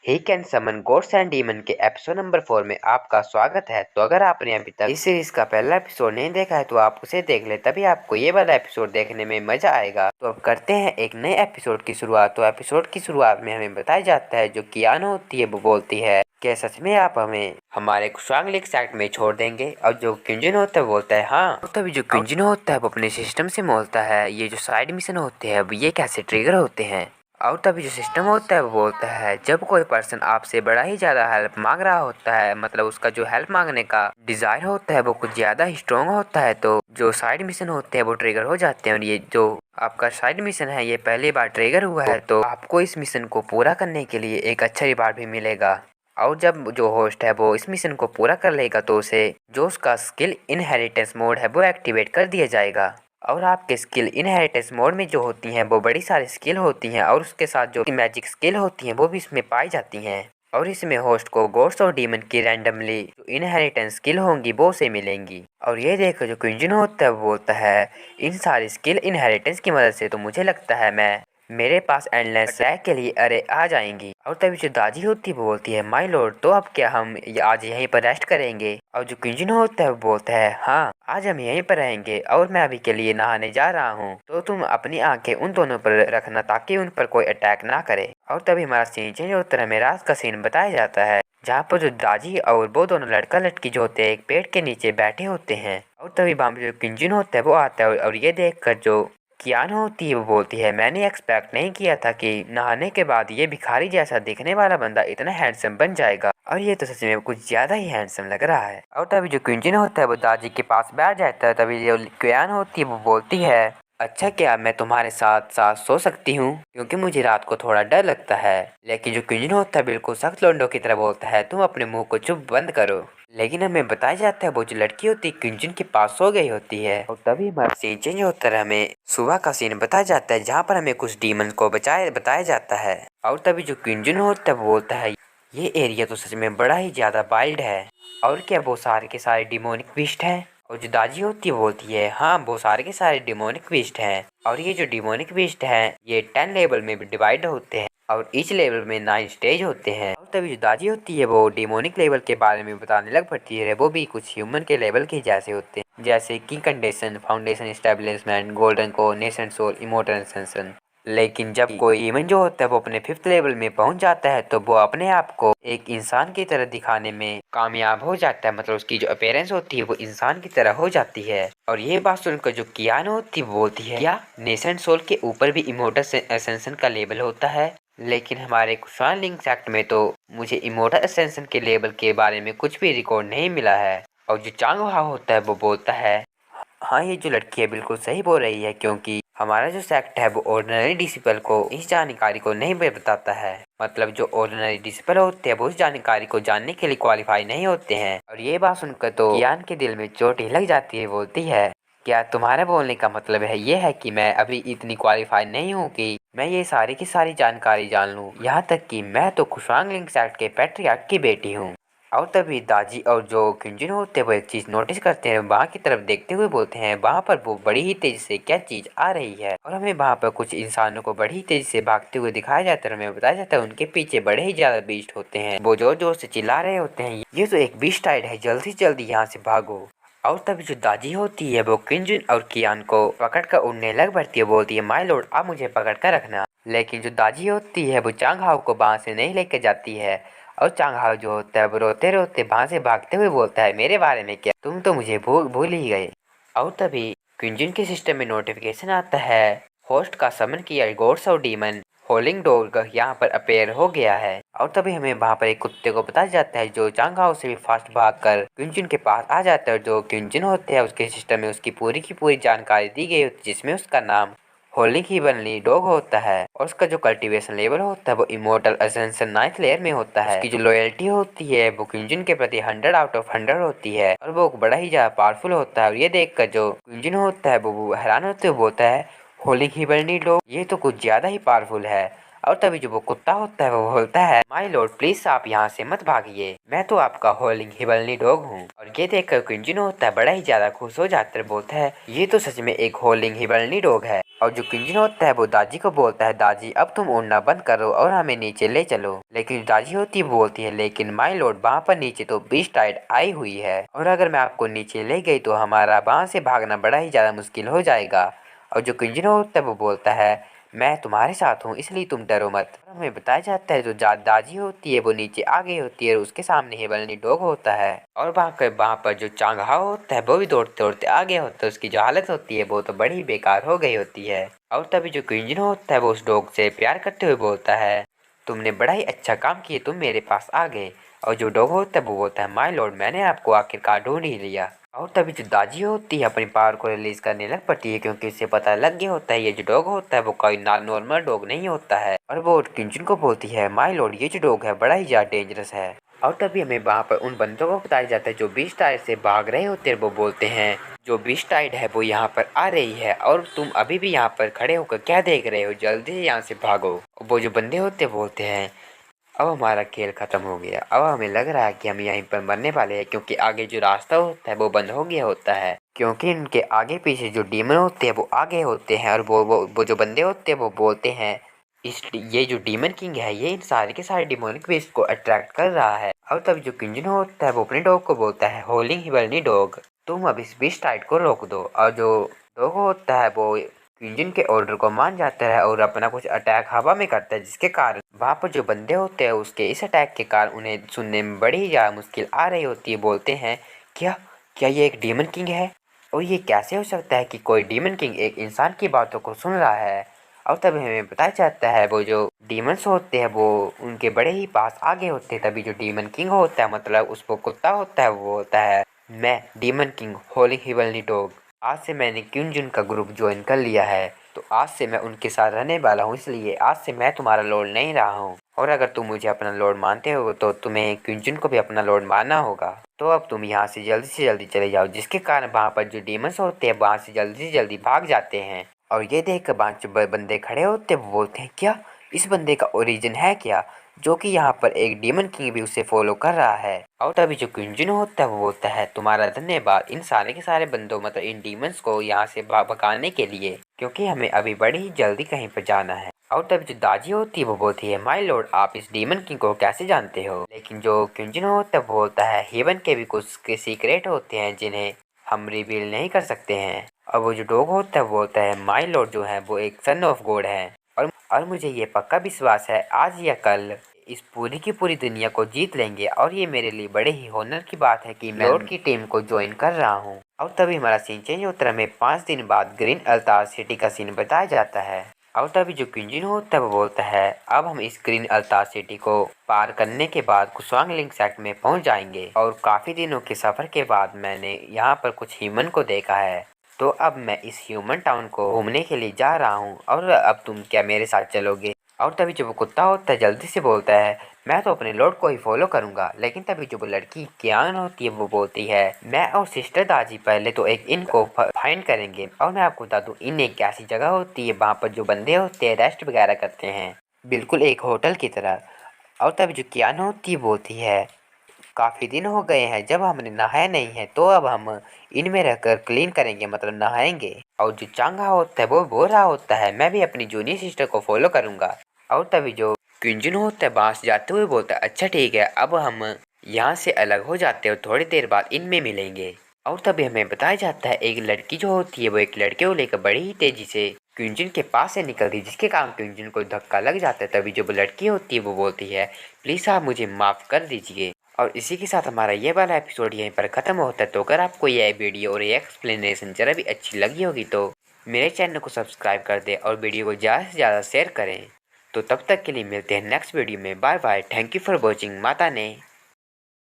He can summon gods and demon के episode number 4 में आपका स्वागत है। तो अगर आपने अभी तक इस सीरीज का पहला एपिसोड नहीं देखा है तो आप उसे देख ले, तभी आपको ये वाला एपिसोड देखने में मजा आएगा। तो अब करते हैं एक नए एपिसोड की शुरुआत। तो एपिसोड की शुरुआत में हमें बताया जाता है जो कियानो होती है वो बोलती है क्या सच में आप हमें हमारे कुशांग सेक्ट में छोड़ देंगे। और जो क्विंजन होता है बोलता है हाँ। और तभी जो क्विंजन होता है वो अपने सिस्टम से बोलता है ये जो साइड मिशन होते हैं ये कैसे ट्रिगर होते हैं। और तभी जो सिस्टम होता है वो बोलता है जब कोई पर्सन आपसे बड़ा ही ज़्यादा हेल्प मांग रहा होता है, मतलब उसका जो हेल्प मांगने का डिज़ायर होता है वो कुछ ज़्यादा ही स्ट्रॉन्ग होता है, तो जो साइड मिशन होते हैं वो ट्रिगर हो जाते हैं। और ये जो आपका साइड मिशन है ये पहली बार ट्रिगर हुआ है तो आपको इस मिशन को पूरा करने के लिए एक अच्छा रिवार्ड भी मिलेगा। और जब जो होस्ट है वो इस मिशन को पूरा कर लेगा तो उसे जो उसका स्किल इनहेरिटेंस मोड है वो एक्टिवेट कर दिया जाएगा। और आपके स्किल इनहेरिटेंस मोड में जो होती हैं वो बड़ी सारी स्किल होती हैं और उसके साथ जो मैजिक स्किल होती हैं वो भी इसमें पाई जाती हैं। और इसमें होस्ट को गॉड्स और डीमन की रैंडमली जो इनहेरिटेंस स्किल होंगी वो उसे मिलेंगी। और ये देखकर जो क्विंजन होता है वो बोलता है इन सारी स्किल इनहेरिटेंस की मदद से तो मुझे लगता है मैं मेरे पास एंडलेस ट्रैक के लिए अरे आ जाएंगी। और तभी जो दाजी होती है वो बोलती है माय लॉर्ड तो अब क्या हम आज यहीं पर रेस्ट करेंगे। और जो क्विंजन होता है वो बोलता है हाँ आज हम यहीं पर रहेंगे और मैं अभी के लिए नहाने जा रहा हूँ, तो तुम अपनी आंखें उन दोनों पर रखना ताकि उन पर कोई अटैक ना करे। और तभी हमारा सीन चेंज होता है, हमें रात का सीन बताया जाता है जहाँ पर जो दाजी और वो दोनों लड़का लड़की जो होते हैं एक पेड़ के नीचे बैठे होते हैं। और तभी वहाँ पे जो किंजन होता है वो आता है और ये देख कर जो कियानो होती है वो बोलती है मैंने एक्सपेक्ट नहीं किया था कि नहाने के बाद ये भिखारी जैसा दिखने वाला बंदा इतना हैंडसम बन जाएगा, और ये तो सच में कुछ ज्यादा ही हैंडसम लग रहा है। और तभी जो क्विंजन होता है वो दादी के पास बैठ जाता है। तभी जो कियानो होती है वो बोलती है अच्छा क्या मैं तुम्हारे साथ साथ सो सकती हूँ क्योंकि मुझे रात को थोड़ा डर लगता है। लेकिन जो क्विंजन होता है बिल्कुल सख्त लोंडो की तरह बोलता है तुम अपने मुंह को चुप बंद करो। लेकिन हमें बताया जाता है वो जो लड़की होती है क्विंजन के पास सो गई होती है। और तभी हमारा सीन चेंज होता है, हमें सुबह का सीन बताया जाता है जहाँ पर हमें कुछ डीमन को बताया जाता है। और तभी जो क्विंजन होता है वो बोलता है ये एरिया तो सच में बड़ा ही ज्यादा वाइल्ड है और क्या वो सारे के सारे डिमोनिक बीस्ट हैं। और जो दादी होती है बोलती है हाँ वो सारे के सारे डिमोनिक बीस्ट हैं और ये जो डिमोनिक बीस्ट हैं ये 10 लेवल में डिवाइड होते हैं और ईच लेवल में 9 स्टेज होते हैं। और तभी जो दादी होती है वो डिमोनिक लेवल के बारे में बताने लग पड़ती है, वो भी कुछ ह्यूमन के लेवल के जैसे होते हैं जैसे की कंडीशन फाउंडेशन स्टेब्लिशमेंट गोल्डन को नेशन सोल इमोटल सेंसन। लेकिन जब कोई ईवन जो होता है वो अपने 5th लेवल में पहुंच जाता है तो वो अपने आप को एक इंसान की तरह दिखाने में कामयाब हो जाता है, मतलब उसकी जो अपीयरेंस होती है वो इंसान की तरह हो जाती है। और ये बात सुनकर जो कियानो होती है वो बोलती है क्या नेशन सोल के ऊपर भी इमोटल एसेंशन का लेवल होता है। लेकिन हमारे कुशान लिंक सेक्ट में तो मुझे इमोटल एसेंशन के लेवल के बारे में कुछ भी रिकॉर्ड नहीं मिला है। और जो चांग हाओ होता है वो बोलता है हाँ ये जो लड़की है बिल्कुल सही बोल रही है क्योंकि हमारा जो सेक्ट है वो ऑर्डिनरी डिसिपल को इस जानकारी को नहीं बताता है, मतलब जो ऑर्डिनरी डिसिपल होते हैं वो इस जानकारी को जानने के लिए क्वालिफाई नहीं होते हैं। और ये बात सुनकर तो कियान के दिल में चोट ही लग जाती है, बोलती है क्या तुम्हारे बोलने का मतलब है ये है कि मैं अभी इतनी क्वालिफाई नहीं हूँ कि मैं ये सारी की सारी जानकारी जान लूँ, यहाँ तक कि मैं तो खुशवांग लिंक सेक्ट के पैट्रियार्क की बेटी हूँ। और तभी दाजी और जो किंजन होते हैं वो एक चीज नोटिस करते हैं, वहाँ की तरफ देखते हुए बोलते हैं वहाँ पर वो बड़ी ही तेजी से क्या चीज आ रही है। और हमें वहाँ पर कुछ इंसानों को बड़ी ही तेजी से भागते हुए दिखाया जाता है, हमें बताया जाता है उनके पीछे बड़े ही ज्यादा बीस्ट होते हैं, वो जोर जोर से चिल्ला रहे होते हैं ये तो एक बीस्ट टाइड है जल्दी से जल्दी यहाँ से भागो। और तभी जो दादी होती है वो किंजन और कियान को पकड़ कर उड़ने लग पड़ती है, बोलती है माय लॉर्ड आप मुझे पकड़ कर रखना। लेकिन जो दादी होती है वो चांग हाओ को वहाँ से नहीं लेकर जाती है। और चांग हाओ जो होता है वो रोते रोते वहाँ से भागते हुए बोलता है मेरे बारे में क्या, तुम तो मुझे भूल ही गए। और तभी क्विंजन के सिस्टम में नोटिफिकेशन आता है होस्ट का समन किया गॉड्स और डीमन होलिंग डॉग यहाँ पर अपेयर हो गया है। और तभी हमें वहाँ पर एक कुत्ते को बताया जाता है जो चांग हाओ से भी फास्ट भागकर क्विंजन के पास आ जाता है। जो क्विंजन होते हैं उसके सिस्टम में उसकी पूरी की पूरी जानकारी दी गई होती है जिसमें उसका नाम होलिंग ही बनली डॉग होता है और उसका जो कल्टीवेशन लेवल होता है वो इमोर्टल असेंशन 9th लेयर में होता है। उसकी जो लॉयल्टी होती है वो क्विंजन के प्रति 100 आउट ऑफ 100 होती है और वो बड़ा ही ज्यादा पावरफुल होता है। और ये देखकर जो क्विंजन होता है वो हैरान होते हुए बोलता है होलिंग ही बनली डॉग ये तो कुछ ज्यादा ही पावरफुल है, और तभी जो वो कुत्ता होता है वो बोलता है, माय लॉर्ड प्लीज आप यहाँ से मत भागिए, मैं तो आपका होलिंग हिबलनी डॉग हूँ। और ये देखकर क्विंजन होता है बड़ा ही ज्यादा खुश हो जाता है, बोलता है ये तो सच में एक होलिंग हिबलनी डॉग है। और जो क्विंजन होता है वो दादी को बोलता है, दादी अब तुम उड़ना बंद करो और हमें नीचे ले चलो। लेकिन दादी होती है बोलती है, लेकिन माय लॉर्ड वहाँ पर नीचे तो बीच टाइड आई हुई है, और अगर मैं आपको नीचे ले गई तो हमारा वहाँ से भागना बड़ा ही ज्यादा मुश्किल हो जाएगा। और जो क्विंजन होता है वो बोलता है, मैं तुम्हारे साथ हूँ इसलिए तुम डरो मत। हमें बताया जाता है जो दादी होती है वो नीचे आ गई होती है और उसके सामने हिबलनी डॉग होता है, और वहाँ पर जो चांगहा होता है वो भी दौड़ते दौड़ते आ गया होता है। उसकी जो हालत होती है वो तो बड़ी बेकार हो गई होती है। और तभी जो क्विंजन होता है वो उस डॉग से प्यार करते हुए बोलता है, तुमने बड़ा ही अच्छा काम किया, तुम मेरे पास आ गए। और जो डॉग होता है वो बोलता है, माय लॉर्ड मैंने आपको आखिरकार ढूंढ ही लिया। और तभी जो दादी होती है अपनी पावर को रिलीज करने लग पड़ती है, क्योंकि उसे पता लग गया होता है ये जो डॉग होता है वो कोई नॉर्मल डॉग नहीं होता है। और वो किंजन को बोलती है, माय लॉर्ड ये जो डॉग है बड़ा ही ज्यादा डेंजरस है। और तभी हमें वहाँ पर उन बंदों को बताया जाता है जो बीच टायर से भाग रहे होते हैं। वो बोलते हैं, जो बीच टाइड है वो यहाँ पर आ रही है और तुम अभी भी यहाँ पर खड़े होकर क्या देख रहे हो, जल्दी से यहाँ से भागो। वो जो बंदे होते बोलते हैं, अब हमारा खेल खत्म हो गया, अब हमें लग रहा है कि हम यहीं पर मरने वाले हैं, क्योंकि आगे जो रास्ता होता है वो बंद हो गया होता है, क्योंकि इनके आगे पीछे जो डीमन होते हैं वो आगे होते हैं। और वो जो बंदे होते हैं वो बोलते हैं, इस ये जो डीमन किंग है ये इन सारे के सारे डिमोनिक बेस्ट को अट्रैक्ट कर रहा है। और तब जो किंजन होता है वो अपने डॉग को बोलता है, होलिंग हिबलनी डॉग तुम अब इस बीस्ट टाइड को रोक दो। और जो डॉग होता है वो क्विंजन के ऑर्डर को मान जाता है और अपना कुछ अटैक हवा में करता है, जिसके कारण वहाँ पर जो बंदे होते हैं उसके इस अटैक के कारण उन्हें सुनने में बड़ी ही ज़्यादा मुश्किल आ रही होती है। बोलते हैं, क्या क्या ये एक डीमन किंग है, और ये कैसे हो सकता है कि कोई डीमन किंग एक इंसान की बातों को सुन रहा है। और तभी हमें बताया जाता है वो जो डीमंस होते हैं वो उनके बड़े ही पास आगे होते हैं। तभी जो डीमन किंग होता है, मतलब उसको कुत्ता होता है, वो होता है, मैं डीमन किंग होलिंग हिबलनी डॉग, आज से मैंने क्विंजन का ग्रुप ज्वाइन कर लिया है, तो आज से मैं उनके साथ रहने वाला हूँ, इसलिए आज से मैं तुम्हारा लॉर्ड नहीं रहा हूँ। और अगर तुम मुझे अपना लॉर्ड मानते हो तो तुम्हें क्विंजन को भी अपना लॉर्ड मानना होगा। तो अब तुम यहाँ से जल्दी चले जाओ, जिसके कारण वहाँ पर जो डीमंस होते हैं वहाँ से जल्दी भाग जाते हैं। और ये देख कर पांच बंदे खड़े होते हैं, वो बोलते हैं, क्या इस बंदे का ओरिजिन है क्या, जो कि यहाँ पर एक डीमन किंग भी उसे फॉलो कर रहा है। और तभी जो क्विंजन होता है वो बोलता है, तुम्हारा धन्यवाद इन सारे के सारे बंदों मतलब इन डीमंस को यहाँ से भगाने के लिए, क्योंकि हमें अभी बड़ी ही जल्दी कहीं पर जाना है। और तभी जो दाजी होती है वो बोलती है, माय लॉर्ड आप इस डीमन किंग को कैसे जानते हो। लेकिन जो क्विंजन होता है वो बोलता है, हेवन के भी कुछ के सीक्रेट होते हैं जिन्हें हम रिवील नहीं कर सकते हैं। और वो जो डॉग होता है वो बोलता है, माय लॉर्ड जो है वो एक सन ऑफ गॉड है, और मुझे ये पक्का विश्वास है आज या कल इस पूरी की पूरी दुनिया को जीत लेंगे। और ये मेरे लिए बड़े ही होनर की बात है कि मैं लॉर्ड की टीम को ज्वाइन कर रहा हूँ। और तभी हमारा सीन चेंज होता है, हमें 5 दिन बाद ग्रीन अल्तार सिटी का सीन बताया जाता है। और तभी जो क्विंजन होता है वो बोलता है, अब हम इस ग्रीन अल्तार सिटी को पार करने के बाद कुशवांग लिंक सेक्ट में पहुंच जाएंगे। और काफी दिनों के सफर के बाद मैंने यहाँ पर कुछ ह्यूमन को देखा है, तो अब मैं इस ह्यूमन टाउन को घूमने के लिए जा रहा हूँ, और अब तुम क्या मेरे साथ चलोगे। और तभी जो वो कुत्ता होता है जल्दी से बोलता है, मैं तो अपने लॉर्ड को ही फॉलो करूंगा। लेकिन तभी जो वो लड़की कियान होती है वो बोलती है, मैं और सिस्टर दाजी पहले तो एक इनको फाइंड करेंगे, और मैं आपको बता दूं इन एक ऐसी जगह होती है वहाँ पर जो बंदे होते हैं रेस्ट वगैरह करते हैं, बिल्कुल एक होटल की तरह। और तभी जो कियान होती है बोलती है, काफी दिन हो गए हैं जब हमने नहाया नहीं है, तो अब हम इनमें रहकर क्लीन करेंगे, मतलब नहाएंगे। और जो चांगा होता है वो बोल रहा होता है, मैं भी अपनी जूनियर सिस्टर को फॉलो करूंगा। और तभी जो क्विंजन होता है बांस जाते हुए बोलता है, अच्छा ठीक है अब हम यहाँ से अलग हो जाते हैं, थोड़ी देर बाद इनमें मिलेंगे। और तभी हमें बताया जाता है एक लड़की जो होती है वो एक लड़के को लेकर बड़ी ही तेजी से क्विंजन के पास से निकलती है, जिसके कारण क्विंजन को धक्का लग जाता है। तभी जो लड़की होती है वो बोलती है, प्लीज आप मुझे माफ कर दीजिए। और इसी के साथ हमारा ये वाला एपिसोड यहीं पर खत्म होता है। तो अगर आपको यह वीडियो और ये एक्सप्लेनेशन जरा भी अच्छी लगी होगी तो मेरे चैनल को सब्सक्राइब कर दें और वीडियो को ज़्यादा से ज़्यादा शेयर करें। तो तब तक के लिए मिलते हैं नेक्स्ट वीडियो में। Bye bye, thank you for watching. माता ने।